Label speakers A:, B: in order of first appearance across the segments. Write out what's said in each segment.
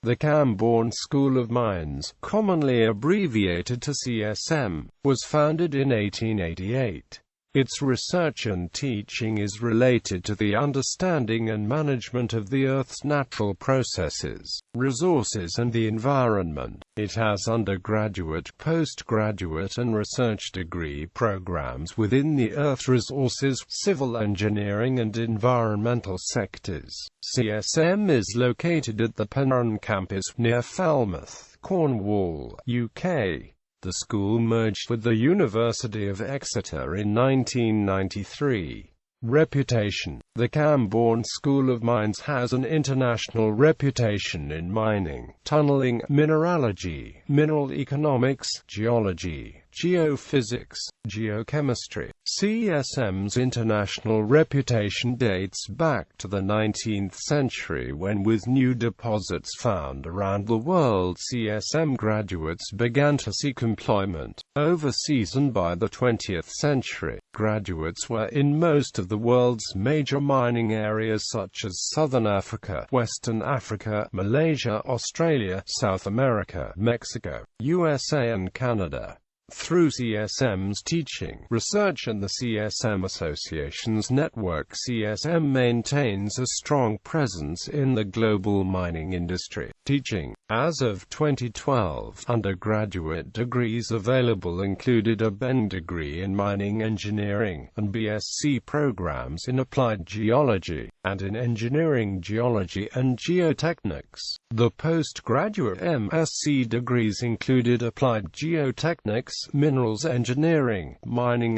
A: The Camborne School of Mines, commonly abbreviated to CSM, was founded in 1888. Its research and teaching is related to the understanding and management of the Earth's natural processes, resources and the environment. It has undergraduate, postgraduate and research degree programs within the earth resources, civil engineering and environmental sectors. CSM is located at the Penryn Campus, near Falmouth, Cornwall, UK. The school merged with the University of Exeter in 1993. Reputation. The Camborne School of Mines has an international reputation in mining, tunneling, mineralogy, mineral economics, geology, geophysics, geochemistry. CSM's international reputation dates back to the 19th century when, with new deposits found around the world, CSM graduates began to seek employment overseas, and by the 20th century, graduates were in most of the world's major mining areas such as Southern Africa, Western Africa, Malaysia, Australia, South America, Mexico, USA and Canada. Through CSM's teaching, research and the Csm Association's network, CSM maintains a strong presence in the global mining industry. Teaching. As of 2012, undergraduate degrees available included a BEng degree in mining engineering, and BSc programs in applied geology, and in engineering geology and geotechnics. The postgraduate MSc degrees included applied geotechnics, minerals engineering, mining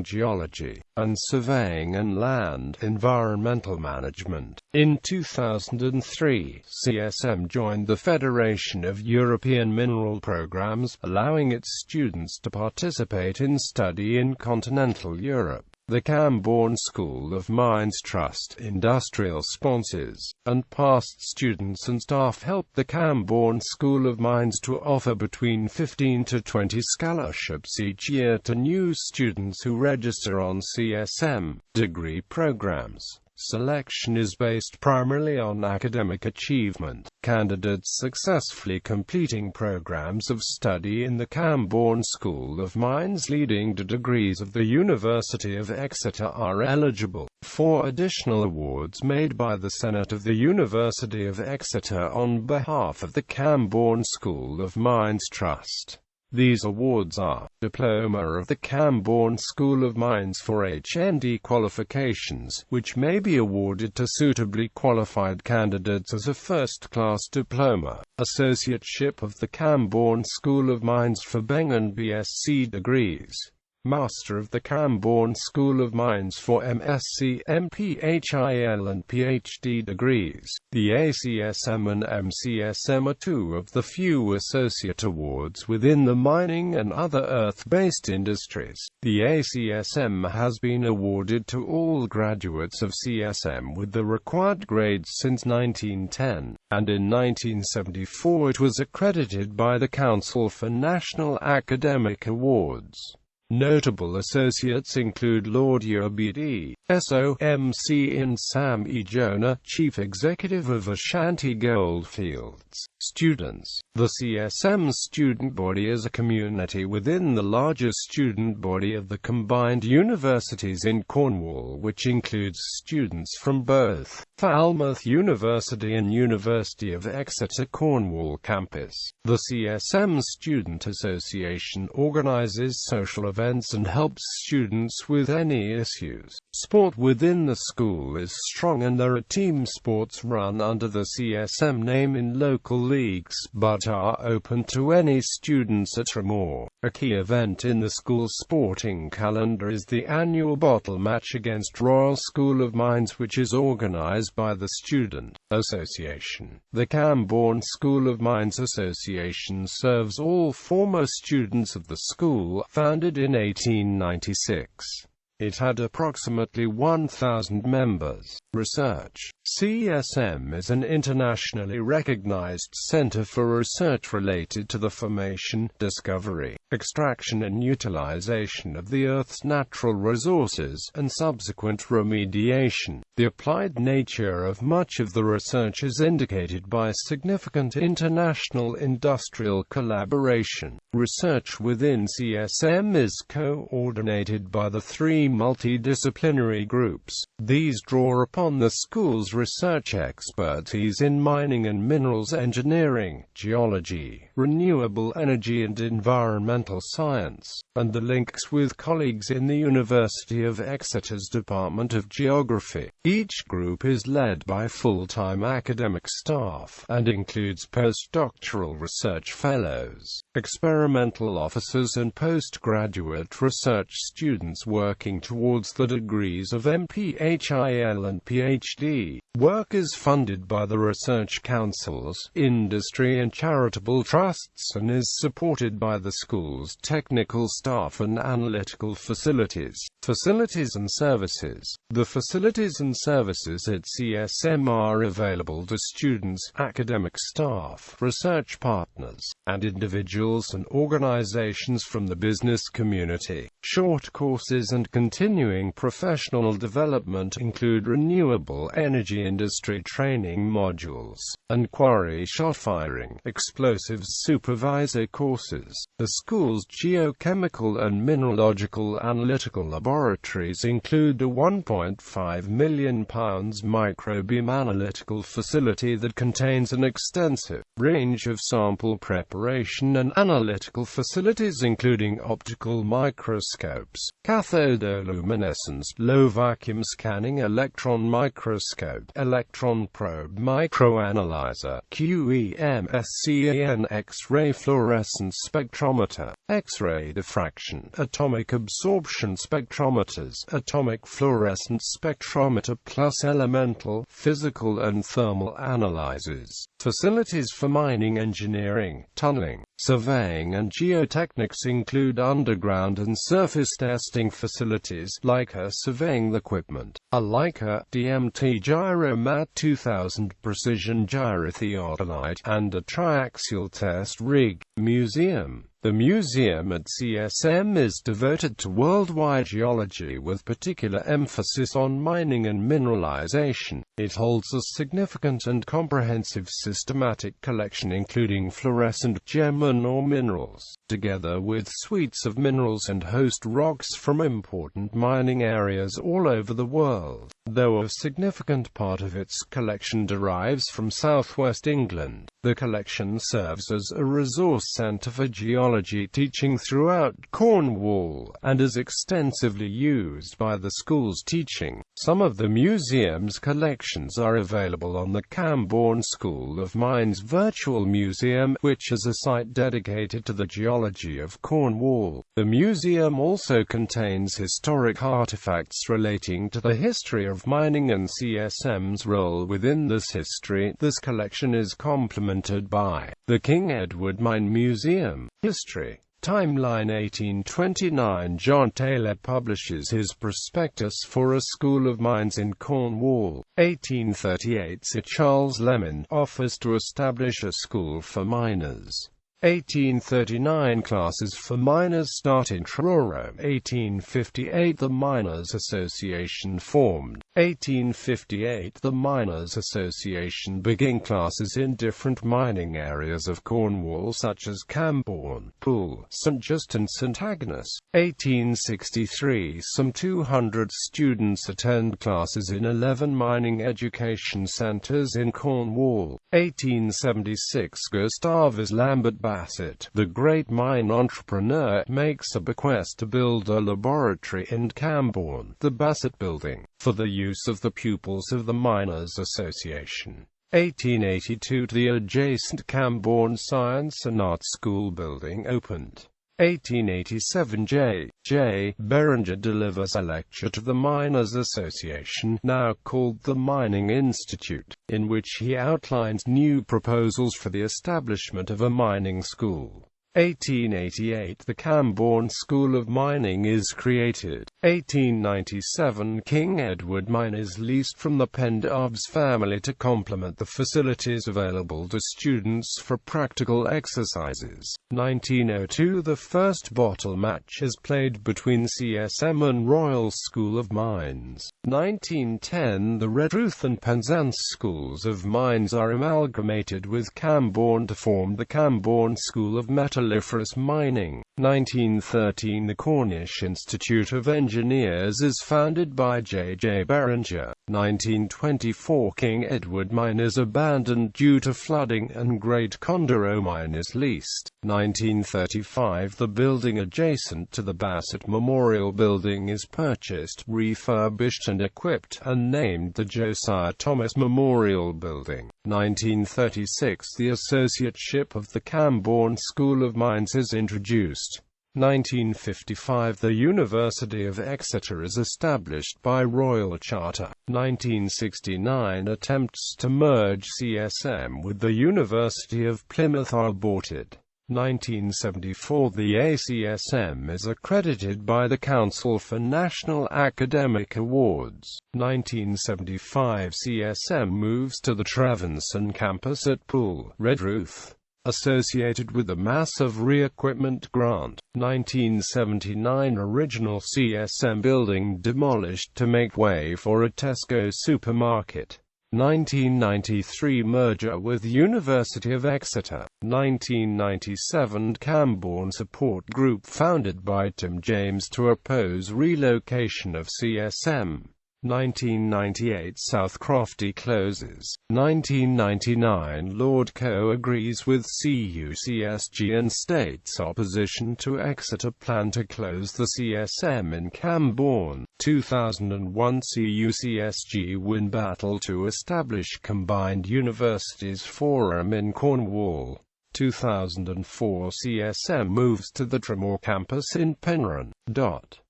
A: geology, and surveying and land environmental management. In 2003, CSM joined the Federation of European Mineral Programs, allowing its students to participate in study in continental Europe. The Camborne School of Mines Trust, industrial sponsors, and past students and staff help the Camborne School of Mines to offer between 15 to 20 scholarships each year to new students who register on CSM degree programs. Selection is based primarily on academic achievement. Candidates successfully completing programs of study in the Camborne School of Mines leading to degrees of the University of Exeter are eligible for additional awards made by the Senate of the University of Exeter on behalf of the Camborne School of Mines Trust. These awards are: Diploma of the Camborne School of Mines for HND qualifications, which may be awarded to suitably qualified candidates as a first-class diploma; Associateship of the Camborne School of Mines for BEng and BSc degrees; Master of the Camborne School of Mines for MSc, MPhil and PhD degrees. The ACSM and MCSM are two of the few associate awards within the mining and other earth-based industries. The ACSM has been awarded to all graduates of CSM with the required grades since 1910, and in 1974 it was accredited by the Council for National Academic Awards. Notable associates include Lord Yerbidi, SOMC in Sam E. Jonah, Chief Executive of Ashanti Goldfields. Students. The Csm Student Body is a community within the larger student body of the combined universities in Cornwall, which includes students from both Falmouth University and University of Exeter Cornwall campus. The Csm Student Association organizes social events and helps students with any issues. Sport within the school is strong and there are team sports run under the CSM name in local leagues, but are open to any students at or more. A key event in the school's sporting calendar is the annual bottle match against Royal School of Mines, which is organized by the Student Association. The Camborne School of Mines Association serves all former students of the school, founded in 1896. It had approximately 1,000 members. Research. CSM is an internationally recognized center for research related to the formation, discovery, extraction and utilization of the Earth's natural resources, and subsequent remediation. The applied nature of much of the research is indicated by significant international industrial collaboration. Research within CSM is coordinated by the three multidisciplinary groups. These draw upon the school's research expertise in mining and minerals engineering, geology, renewable energy and environmental science, and the links with colleagues in the University of Exeter's Department of Geography. Each group is led by full-time academic staff, and includes postdoctoral research fellows, experimental officers and postgraduate research students working towards the degrees of MPhil and PhD. Work is funded by the research councils, industry and charitable trusts, and is supported by the school's technical staff and analytical facilities. Facilities and services. The facilities and services at CSM are available to students, academic staff, research partners, and individuals and organizations from the business community. Short courses and continuing professional development include renewable energy industry training modules, and quarry shot firing, explosives supervisor courses. The school's geochemical and mineralogical analytical laboratories include a £1.5 million microbeam analytical facility that contains an extensive range of sample preparation and analytical facilities including optical microscopes, cathodoluminescence, low-vacuum scanning, electron microscope, electron probe microanalyzer, QEMSCAN, X-ray fluorescence spectrometer, X-ray diffraction, atomic absorption spectrometers, atomic fluorescence spectrometer plus elemental, physical and thermal analyzers. Facilities for mining engineering, tunneling, surveying and geotechnics include underground and surface testing facilities, Leica surveying equipment, a Leica DMT Gyromat 2000 precision gyrotheodolite, and a triaxial test rig. Museum. The museum at CSM is devoted to worldwide geology with particular emphasis on mining and mineralization. It holds a significant and comprehensive systematic collection including fluorescent gem and ore minerals, together with suites of minerals and host rocks from important mining areas all over the world, though a significant part of its collection derives from southwest England. The collection serves as a resource centre for geology teaching throughout Cornwall, and is extensively used by the school's teaching. Some of the museum's collections are available on the Camborne School of Mines Virtual Museum, which is a site dedicated to the geology of Cornwall. The museum also contains historic artifacts relating to the history of mining and CSM's role within this history. This collection is complemented by the King Edward Mine Museum. History. Timeline 1829. John Taylor publishes his prospectus for a school of mines in Cornwall. 1838. Sir Charles Lemon offers to establish a school for miners. 1839 Classes for miners start in Truro. 1858 The Miners' Association formed. 1858 The Miners' Association begin classes in different mining areas of Cornwall such as Camborne, Poole, St Just and St Agnes. 1863 Some 200 students attend classes in 11 mining education centres in Cornwall. 1876 Gustavus Lambert Bassett, the great mine entrepreneur, makes a bequest to build a laboratory in Camborne, the Bassett Building, for the use of the pupils of the Miners' Association. 1882 The adjacent Camborne Science and Art School building opened. 1887 J. Beringer delivers a lecture to the Miners' Association, now called the Mining Institute, in which he outlines new proposals for the establishment of a mining school. 1888 the Camborne School of Mining is created. 1897 King Edward Mine is leased from the Pendarbs family to complement the facilities available to students for practical exercises. 1902 the first bottle match is played between CSM and Royal School of Mines. 1910 the Redruth and Penzance Schools of Mines are amalgamated with Camborne to form the Camborne School of Metalliferous Mining. 1913 the Cornish Institute of Engineers is founded by J.J. Beringer. 1924 King Edward Mine is abandoned due to flooding and Great Condoro Mine is leased. 1935 the building adjacent to the Bassett Memorial Building is purchased, refurbished and equipped, and named the Josiah Thomas Memorial Building. 1936 the associateship of the Camborne School of Mines is introduced. 1955 the University of Exeter is established by Royal Charter. 1969 attempts to merge CSM with the University of Plymouth are aborted. 1974 the ACSM is accredited by the Council for National Academic Awards. 1975 CSM moves to the Penryn Campus at Poole, Redruth, associated with a massive re-equipment grant. 1979 original CSM building demolished to make way for a Tesco supermarket. 1993 merger with University of Exeter. 1997 Camborne Support Group founded by Tim James to oppose relocation of CSM. 1998 South Crofty closes. 1999 Lord Coe agrees with CUCSG and states opposition to Exeter plan to close the CSM in Camborne. 2001 CUCSG win battle to establish Combined Universities Forum in Cornwall. 2004 CSM moves to the Tremor campus in Penryn.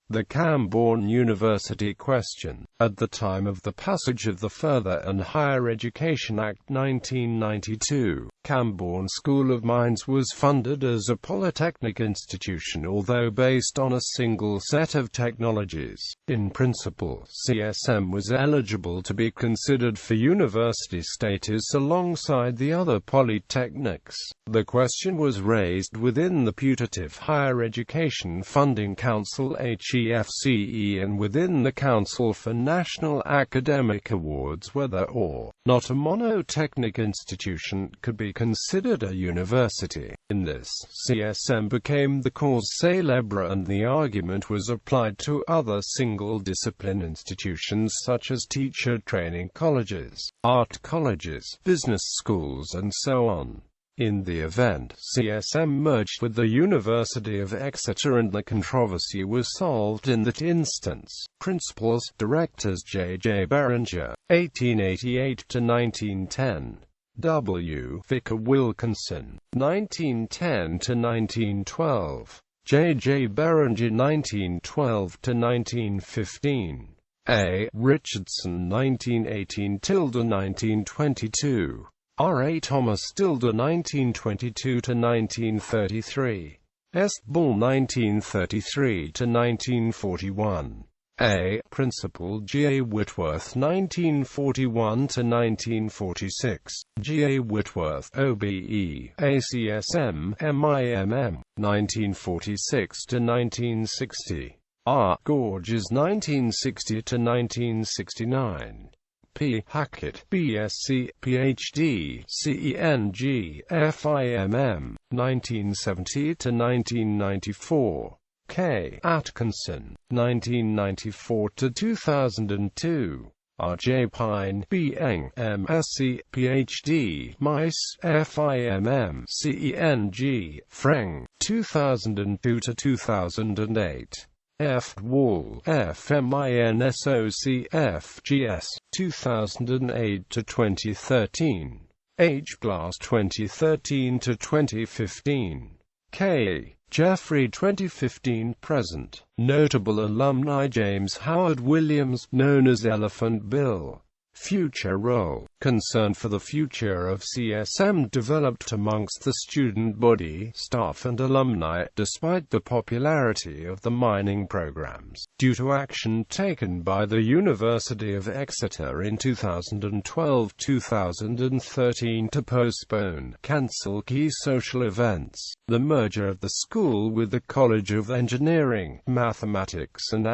A: The Camborne University question. At the time of the passage of the Further and Higher Education Act 1992, Camborne School of Mines was funded as a polytechnic institution although based on a single set of technologies. In principle, CSM was eligible to be considered for university status alongside the other polytechnics. The question was raised within the putative Higher Education Funding Council HEFCE and within the Council for National Academic Awards whether or not a monotechnic institution could be considered a university. In this, CSM became the cause célèbre and the argument was applied to other single-discipline institutions such as teacher training colleges, art colleges, business schools and so on. In the event, CSM merged with the University of Exeter and the controversy was solved in that instance. Principals, Directors J.J. Beringer, 1888–1910. W. Vicar Wilkinson, 1910–1912. J.J. Beringer, 1912–1915. A. Richardson, 1918–1922. R. A. Thomas, 1922–1933. S. Bull, 1933–1941. A. Principal G. A. Whitworth, 1941–1946. G. A. Whitworth, OBE, ACSM, MIMM, 1946–1960. R. Gorges, 1960–1969. P. Hackett, BSc, PhD, CENG, FIMM, 1970–1994. K. Atkinson, 1994–2002. R. J. Pine, B.Eng, MSc, Ph.D., Mice, FIMM, CENG, Freng, 2002–2008. F. Wall, FMINSOC, FGS, 2008–2013. H. Glass, 2013–2015. K. Jeffrey, 2015–present. Notable alumni James Howard Williams, known as Elephant Bill, Future role. Concern for the future of CSM developed amongst the student body, staff and alumni, despite the popularity of the mining programs, due to action taken by the University of Exeter in 2012-2013 to postpone, cancel key social events, the merger of the school with the College of Engineering, Mathematics and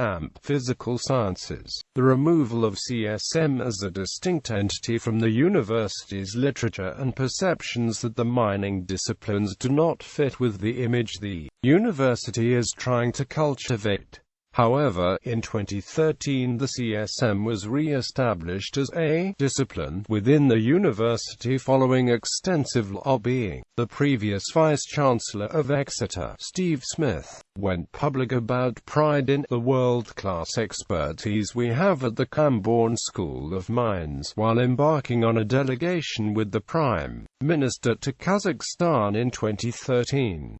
A: Physical Sciences, the removal of CSM as a distinct entity from the university's literature and perceptions that the mining disciplines do not fit with the image the university is trying to cultivate. However, in 2013 the CSM was re-established as a discipline within the university following extensive lobbying. The previous Vice-Chancellor of Exeter, Steve Smith, went public about pride in the world-class expertise we have at the Camborne School of Mines, while embarking on a delegation with the Prime Minister to Kazakhstan in 2013.